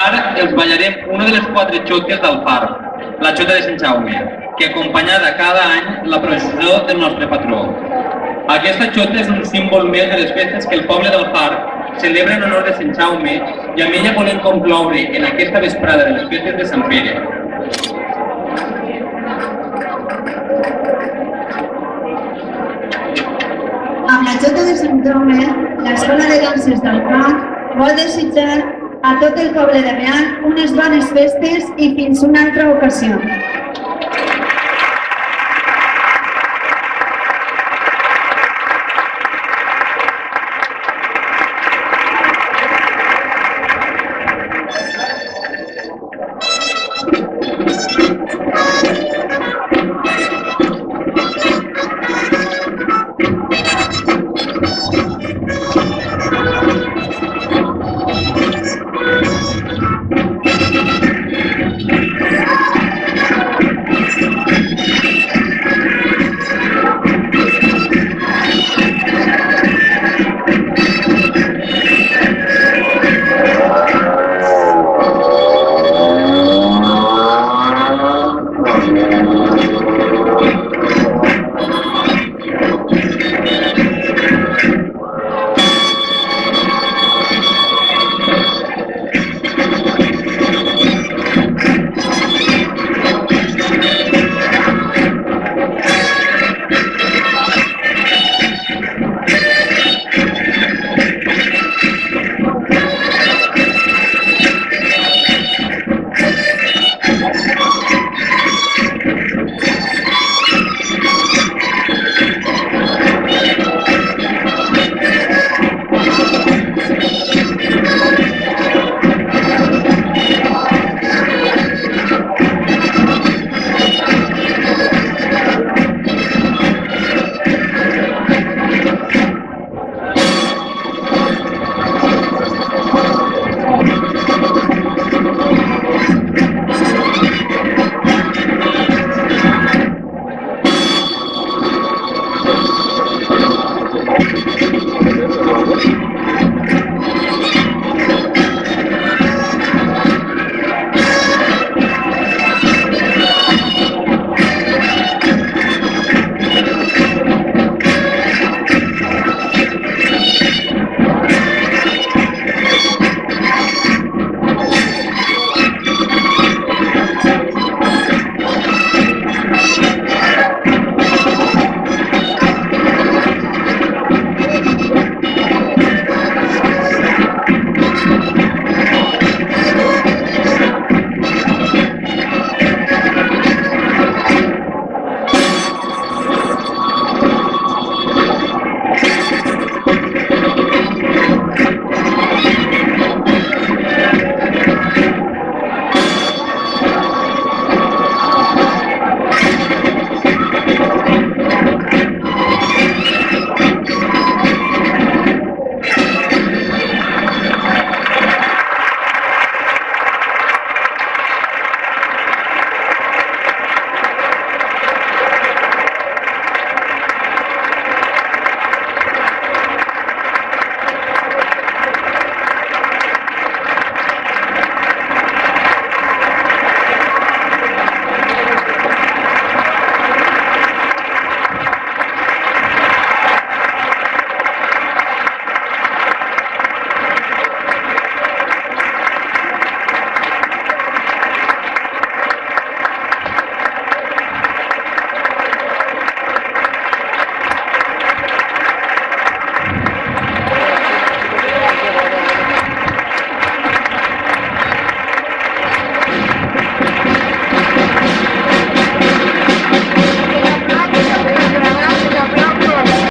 Ara els ballarem una de les 4 xotes del far, la xota de Sant Jaume, que acompanyada cada any la processó del nostre patró. Aquesta xota és un símbol més de les festes que el poble del Far celebra en honor de Sant Jaume i amb ella volem concloure en aquesta vesprada de les festes de Sant Pere. Amb la xota de Sant Jaume, l'Escola de Danses del Far vol desitjar a tot el poble de Real unes bones festes i fins una altra ocasió.